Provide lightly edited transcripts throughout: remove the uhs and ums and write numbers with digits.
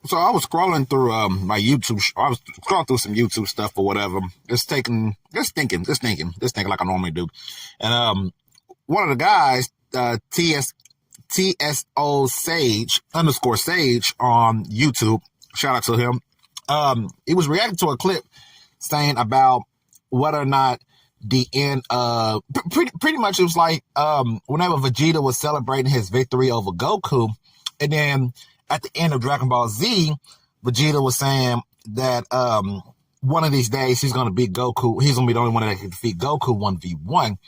So I was scrolling through my YouTube. I was scrolling through some YouTube stuff or whatever. Just thinking like I normally do. And one of the guys, TSO Sage _Sage on YouTube. Shout out to him. He was reacting to a clip saying about whether or not the end. Pretty much it was like whenever Vegeta was celebrating his victory over Goku, and then at the end of Dragon Ball Z, Vegeta was saying that one of these days he's going to beat Goku. He's going to be the only one that can defeat Goku 1v1.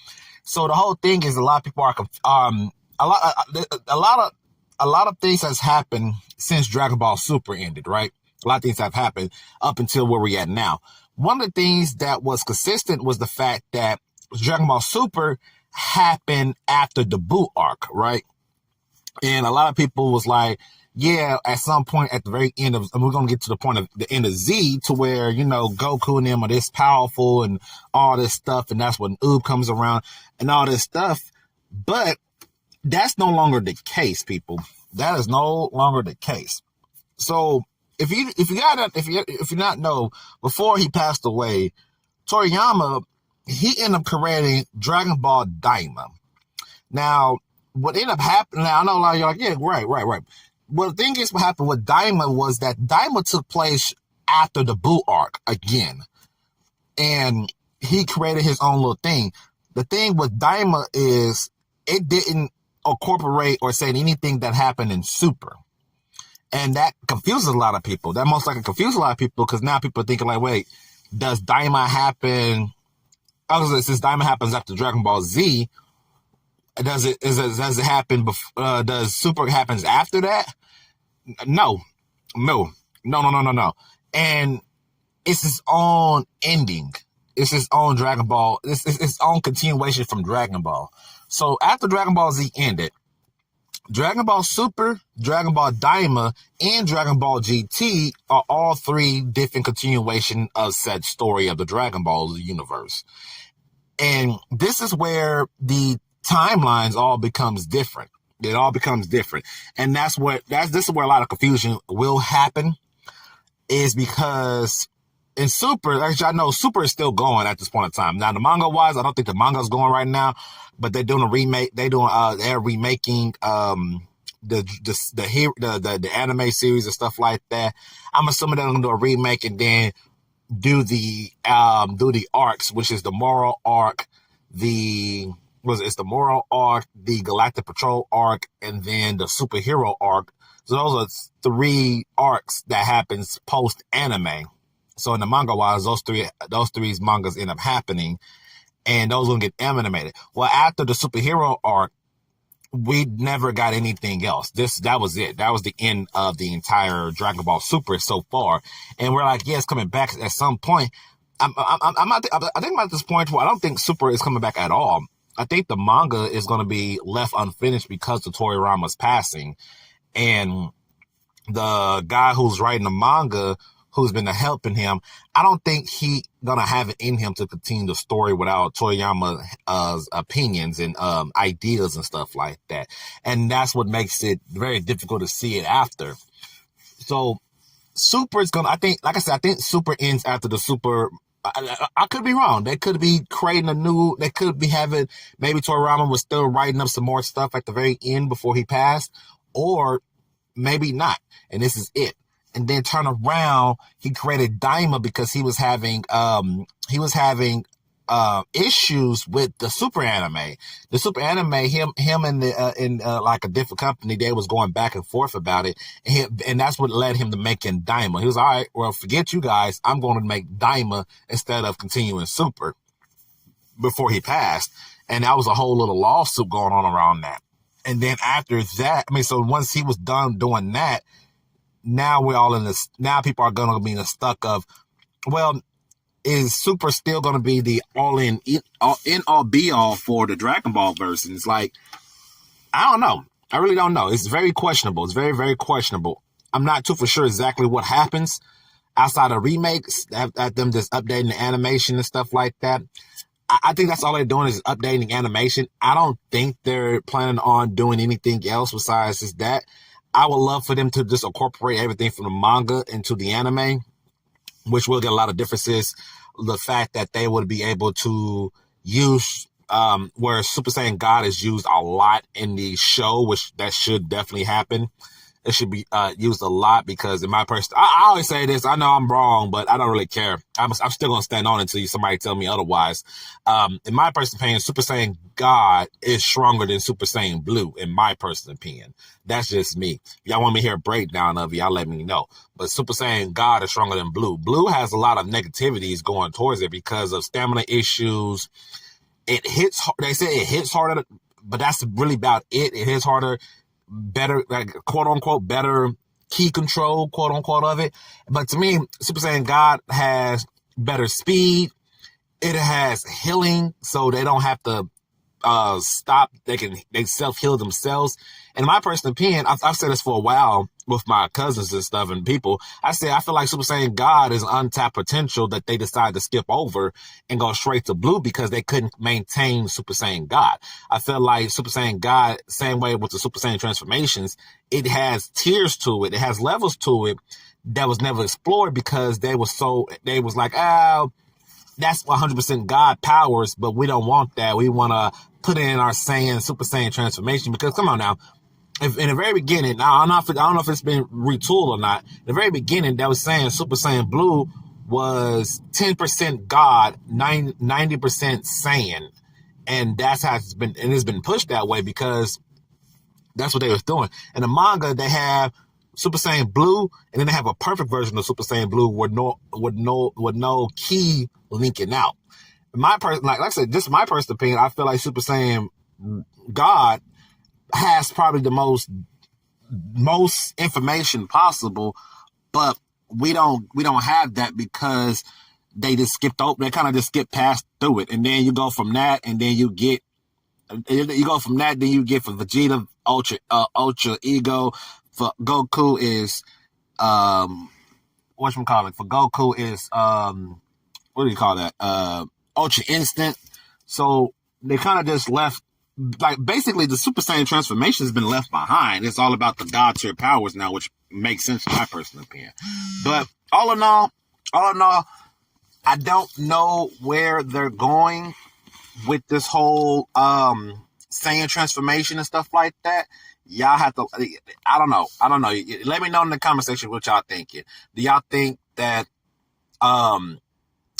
So the whole thing is a lot of people are a lot of things has happened since Dragon Ball Super ended, right? A lot of things have happened up until where we're at now. One of the things that was consistent was the fact that Dragon Ball Super happened after the Buu arc, right? And a lot of people was like, yeah, at some point at the very end of, and we're going to get to the point of the end of Z to where, you know, Goku and them are this powerful and all this stuff. And that's when Oob comes around and all this stuff. But that's no longer the case, people. That is no longer the case. So if you not know, before he passed away, Toriyama, he ended up creating Dragon Ball Daima. Now, what ended up happening, now I know a lot of you are like, yeah, right. Well, the thing is, what happened with Daima was that Daima took place after the Buu arc again. And he created his own little thing. The thing with Daima is it didn't incorporate or say anything that happened in Super. And that confuses a lot of people. That most likely confuses a lot of people because now people are thinking like, wait, does Daima happen? Since Daima happens after Dragon Ball Z, does it happen before, does Super happens after that? No. And it's its own ending. It's its own Dragon Ball. It's its own continuation from Dragon Ball. So after Dragon Ball Z ended, Dragon Ball Super, Dragon Ball Daima, and Dragon Ball GT are all three different continuation of said story of the Dragon Ball universe. And this is where the timelines all becomes different. It all becomes different. And this is where a lot of confusion will happen, is because in Super, actually I know Super is still going at this point in time. Now the manga wise, I don't think the manga is going right now, but they're doing a remake. They're remaking the anime series and stuff like that. I'm assuming they're gonna do a remake and then do the arcs, which is the moral arc, it's the moral arc, the Galactic Patrol arc, and then the superhero arc. So those are three arcs that happens post anime. So in the manga wise, those three mangas end up happening, and those will get animated. Well, after the superhero arc, we never got anything else. That was it. That was the end of the entire Dragon Ball Super so far. And we're like, yeah, it's coming back at some point. I think I'm at this point where I don't think Super is coming back at all. I think the manga is going to be left unfinished because of Toriyama's passing. And the guy who's writing the manga, who's been helping him, I don't think he gonna have it in him to continue the story without Toriyama's opinions and ideas and stuff like that. And that's what makes it very difficult to see it after. So Super is gonna, I think Super ends after the Super. I could be wrong. They could be creating they could be having, maybe Toriyama was still writing up some more stuff at the very end before he passed, or maybe not. And this is it. And then turn around, he created Daima because he was having issues with the Super Anime. The Super Anime, him and like a different company, they was going back and forth about it, and that's what led him to making Daima. He was all right. Well, forget you guys. I'm going to make Daima instead of continuing Super. Before he passed, and that was a whole little lawsuit going on around that. And then after that, so once he was done doing that, now we're all in this. Now people are going to be in the stuck of, well, is Super still going to be the all be all for the Dragon Ball verse? And it's like, I don't know. I really don't know. It's very questionable. It's very, very questionable. I'm not too for sure exactly what happens outside of remakes, at them just updating the animation and stuff like that. I think that's all they're doing is updating animation. I don't think they're planning on doing anything else besides just that. I would love for them to just incorporate everything from the manga into the anime, which will get a lot of differences. The fact that they would be able to use where Super Saiyan God is used a lot in the show, which that should definitely happen. It should be used a lot because in my I always say this. I know I'm wrong, but I don't really care. I'm still going to stand on it until somebody tell me otherwise. In my personal opinion, Super Saiyan God is stronger than Super Saiyan Blue, in my personal opinion. That's just me. If y'all want me to hear a breakdown of it, y'all let me know. But Super Saiyan God is stronger than Blue. Blue has a lot of negativities going towards it because of stamina issues. It hits, they say it hits harder, but that's really about it. It hits harder, better, like, quote unquote, better key control, quote unquote, of it. But to me, Super Saiyan God has better speed. It has healing, so they don't have to stop. They self-heal themselves. And in my personal opinion, I've said this for a while with my cousins and stuff and people. I feel like Super Saiyan God is untapped potential that they decided to skip over and go straight to Blue because they couldn't maintain Super Saiyan God. I feel like Super Saiyan God, same way with the Super Saiyan transformations, it has tiers to it. It has levels to it that was never explored because they was like, oh, that's 100% God powers, but we don't want that. We want to put it in our Super Saiyan transformation because, come on now, if in the very beginning, now I don't know if it's been retooled or not. In the very beginning, that was saying Super Saiyan Blue was 10% God, 90% Saiyan, and that's how it's been, and it's been pushed that way because that's what they was doing. In the manga, they have Super Saiyan Blue, and then they have a perfect version of Super Saiyan Blue with no key linking out. Like I said, just my personal opinion, I feel like Super Saiyan God has probably the most information possible, but we don't have that because they just skipped over. They kind of just skipped past through it, and then you go from that, and then you get for Vegeta Ultra Ego. For Goku is whatchamacallit. For Goku is what do you call that? Ultra Instant. So they kind of just left, like, basically the Super Saiyan transformation has been left behind. It's all about the God tier powers now, which makes sense in my personal opinion. But all in all, I don't know where they're going with this whole Saiyan transformation and stuff like that. Y'all have to, I don't know. Let me know in the comment section what y'all thinking. Do y'all think that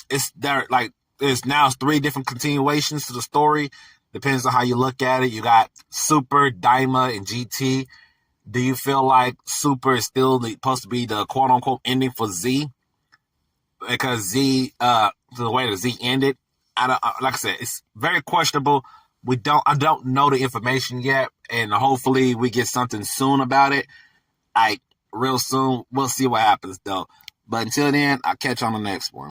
it's there, like, there's now 3 different continuations to the story? Depends on how you look at it. You got Super, Daima, and GT. Do you feel like Super is still supposed to be the quote unquote ending for Z? Because Z, the way that Z ended, like I said, it's very questionable. I don't know the information yet, and hopefully we get something soon about it. Like, real soon. We'll see what happens though. But until then, I'll catch you on the next one.